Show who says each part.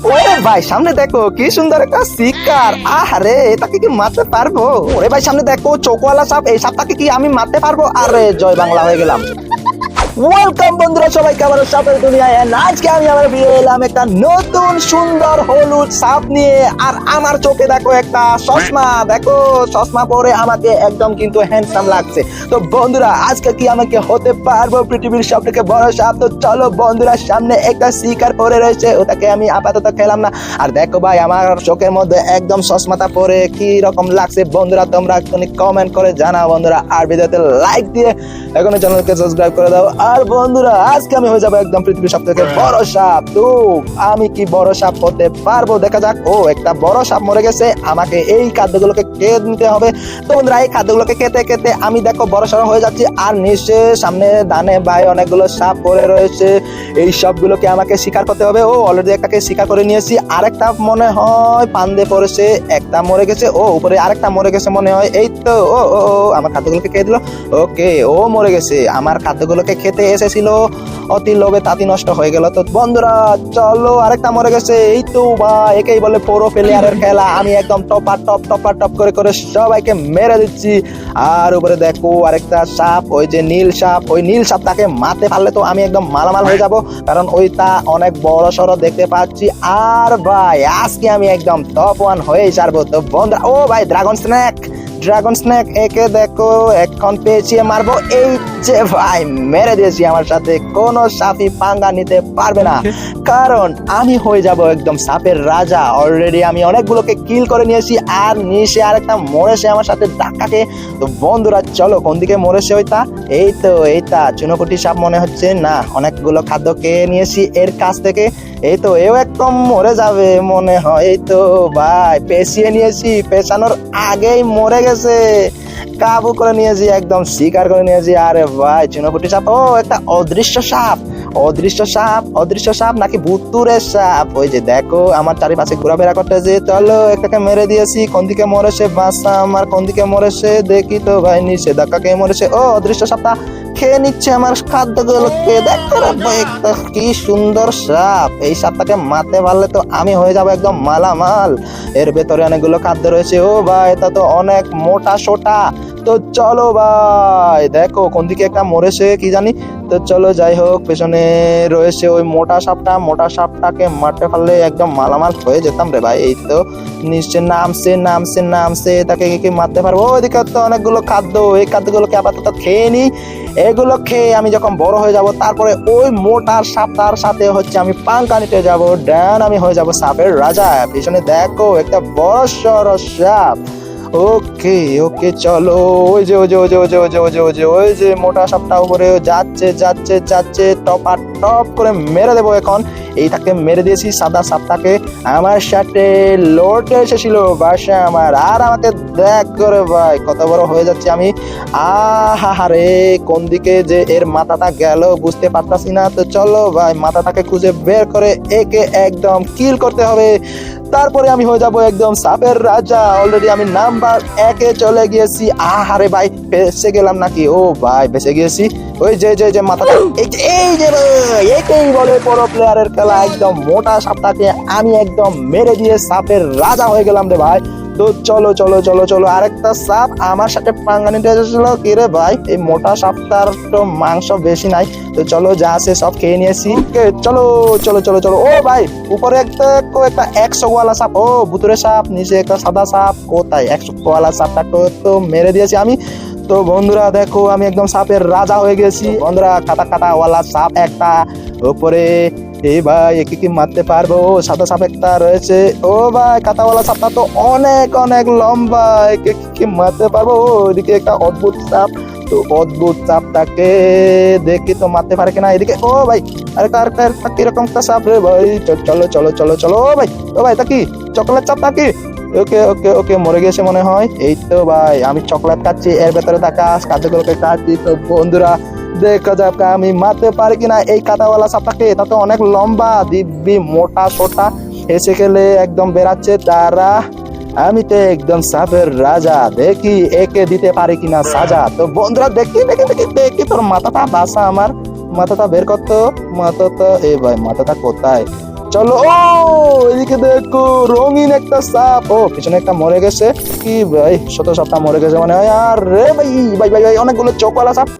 Speaker 1: ওরে ভাই সামনে দেখো কি সুন্দর একটা শিকার। আরে এটাকে কি মারতে পারবো? ওরে ভাই সামনে দেখো চোখওয়ালা সাপ, এই সাপটাকে কি আমি মারতে পারবো? আরে জয় বাংলা হয়ে গেলাম। ওয়েলকাম বন্ধুরা সবাইকে আবার সাপের দুনিয়ায়। আজকে আমি আবার ফিরে এলাম একটা নতুন সুন্দর হলুদ সাপ নিয়ে। আর আমার চোখে দেখো একটা চশমা, দেখো চশমা পরে আমাকে একদম কিন্তু হ্যান্ডসাম লাগছে। তো বন্ধুরা আজকে কি আমাকে হতে পারবো পৃথিবীর সব থেকে বড় সাপ? তো চলো বন্ধুরা, সামনে একটা শিকার পরে রয়েছে, ওটাকে আমি আপাতত খেলাম না। আর দেখো ভাই আমার চোখের মধ্যে একদম চশমাটা পরে কি রকম লাগছে বন্ধুরা, তোমরা কমেন্ট করে জানাও বন্ধুরা। আর ভিডিওতে লাইক দিয়ে এখনো চ্যানেলকে সাবস্ক্রাইব করে দাও। আর বন্ধুরা আজকে আমি হয়ে যাবো একদম পৃথিবীর সব থেকে বড় সাপ। তো আমি কি বড় সাপ হতে পারবো দেখা যাক। ও একটা বড় সাপ মরে গেছে, আমাকে এই খাদ্যগুলোকে খেয়ে নিতে হবে। তো বন্ধুরা এই খাদ্যগুলোকে খেতে খেতে আমি দেখো বড় সড়ো হয়ে যাচ্ছি। আর নিচে সামনে ডানে বাই অনেকগুলো সাপ পড়ে রয়েছে, এই সবগুলোকে আমাকে শিকার করতে হবে। ও অলরেডি একটাকে শিকার করে নিয়েছি, আরেকটা মনে হয় ফান্দে পড়েছে, একটা মরে গেছে। ও উপরে আরেকটা মরে গেছে মনে হয়। এই তো ও ও আমার খাদ্যগুলোকে খেয়ে দিল। ওকে ও মরে গেছে, আমার খাদ্যগুলোকে খেতে এসেছিল, অতি লোভে তাতি নষ্ট হয়ে গেল। তো বন্ধুরা চলো আরেকটা মরে গেছে। এই তো বা একেই বলে প্রো প্লেয়ারের খেলা, আমি একদম টপ করে করে সবাইকে মেরে দিচ্ছি। আর উপরে দেখো আরেকটা সাপ, ওই যে নীল সাপ, ওই নীল সাপটাকে মারতে পারলে তো আমি একদম মালামাল হয়ে যাব, কারণ ওইটা অনেক বড় সড়ো দেখতে পাচ্ছি। আর ভাই আজকে আমি একদম টপ 1 হয়েই ছাড়বো। তো বন্ধুরা ও ভাই ড্রাগন স্নেক একে দেখো এখন পেঁচিয়ে মারবো। এই যে ভাই মেরে দিয়েছি, আমার সাথে কোনো সাপই পাঙ্গা নিতে পারবে না, কারণ আমি হয়ে যাব একদম সাপের রাজা। অলরেডি আমি অনেকগুলোকে কিল করে নিয়েছি। আর নিচে আরেকটা মরেছে আমার সাথে ধাক্কাকে। তো বন্ধুরা চলো কোন দিকে মরেছে ওইটা? এই তো এইটা চুনোপুটি সাপ মনে হচ্ছে। না অনেকগুলো খাদ্য খেয়ে নিয়েছি এর কাছ থেকে। এই তো এও একদম মরে যাবে মনে হয়। এই তো ভাই পেঁচিয়ে নিয়েছি, পেঁচানোর আগেই মরে গেছে, কাবু করে নিয়েছি, একদম শিকার করে নিয়েছি। আরে ভাই চুনোপুটি সাপ, ও একটা অদৃশ্য সাপ নাকি ভুতুরে সাপ? ওই যে দেখো আমার চারিপাশে ঘোরাফেরা করতেছে। চলো একটাকে মেরে দিয়েছি। কোন দিকে মরেছে বাসা আমার, কোন দিকে মরেছে দেখি তো ভাই, নিচে ধাক্কা খেয়ে মরেছে। ও অদৃশ্য সাপটা খেয়ে নিচ্ছে আমার খাদ্যগুলোকে। দেখো কি সুন্দর সাপ, এই সাপটাকে মারতে পারলে তো আমি হয়ে যাবো একদম মালামাল। এর ভেতরে অনেকগুলো খাদ্য রয়েছে। ও ভাই এটা তো অনেক মোটা সোটা। তো চলো ভাই দেখো কোন দিকে একটা মরেছে কি জানি। তো চলো যাই হোক, পেছনে রয়েছে ওই মোটা সাপটাকে মারতে পারলে একদম মালামাল হয়ে যেতাম রে ভাই। এই তো নিচে নামছে, তাকে কি মারতে পারবো? ওইদিকে তো অনেকগুলো খাদ্য, এই খাদ্যগুলোকে আপাতত খেয়ে নি। এগুলো খেয়ে আমি যখন বড় হয়ে যাব, তারপরে ওই মোটা সাপটার সাথে হচ্ছে আমি পাঙ্কা নিতে যাব। ডান আমি হয়ে যাব সাপের রাজা। পিছনে দেখো একটা বড় সড় সাপ। ওকে চলো, ওই যে মোটা সাপটা উপরে যাচ্ছে, টপ করে মেরে দেবো এখন। এইটাকে মেরে দিয়েছি, সাদা সাপটাকে। আমার সাথে লড়তে এসেছিল বাসা আমার। আর আমাকে দেখ করে ভাই কত বড় হয়ে যাচ্ছে আমি। আহারে কোন দিকে যে এর মাথাটা গেল বুঝতে পারতাছি না। তো চলো ভাই মাথাটাকে খুঁজে বের করে একে একদম কিল করতে হবে, তারপরে আমি হয়ে যাব একদম সাপের রাজা। অলরেডি আমি নাম্বার 1-এ চলে গিয়েছি। আহারে ভাই বেঁচে গেলাম নাকি? ও ভাই বেঁচে গিয়েছি। ওই যে মাথাটা, এই যে ভাই এটাই বলে প্রো প্লেয়ারের খেলা। একদম মোটা সাপটাকে আমি একদম মেরে দিয়ে সাপের রাজা হয়ে গেলাম রে ভাই। তো চলো আরেকটা সাপ আমার সাথে পাঙ্গা নিতে এসেছিল। কি রে ভাই এই মোটা সাপটার তো মাংস বেশি নাই। তো চলো যা আছে সব খেয়ে নিয়েছি। চলো ও ভাই উপরে একটা 100 ওয়ালা সাপ, ও ভুতুরে সাপ, নিচে একটা সাদা সাপ। কোথায় 100 ওয়ালা সাপটাকে তো মেরে দিয়েছি আমি। তো বন্ধুরা দেখো আমি একদম সাপের রাজা হয়ে গেছি। বন্ধুরা কাটা ওয়ালা সাপ একটা উপরে। এই ভাই একে কি মারতে পারবো? সাদা সাপ একটা রয়েছে। ও ভাই কাঁটাওয়ালা সাপটা তো অনেক লম্বা, একে কি মারতে পারবো? ওইদিকে একটা অদ্ভুত সাপ, তো অদ্ভুত সাপটাকে দেখি তো মারতে পারে কিনা। এদিকে ও ভাই আরেকটা কিরকম একটা সাপ রে ভাই। চলো ও ভাই তা কি চকলেট সাপ নাকি? ওকে মরে গেছে মনে হয়। এই তো ভাই আমি চকলেট খাচ্ছি, এর ভেতরে থাকা কাজগুলোকে খাচ্ছি। তো বন্ধুরা দেখা যাক আমি মারতে পারি কিনা এই কাঁটাওয়ালা সাপটাকে। এটা তো অনেক লম্বা, দিব্যি মোটা সোটা, এসে গেলে একদম বেরাচ্ছে তারা। আমি তো একদম সাপের রাজা, দেখি একে দিতে পারি কিনা সাজা। তো বন্ধুরা দেখি তোর মাথাটা বাসা, আমার মাথাটা বের করতো। মাথাটা ভাই মাথাটা কোথায়? চলো ও এদিকে দেখো রঙিন একটা সাপ। ও পিছনে একটা মরে গেছে। কি ভাই, ছোট সাপটা মরে গেছে মানে হয়। আর রে ভাই ভাই ভাই ভাই, অনেকগুলো চোখওয়ালা সাপ।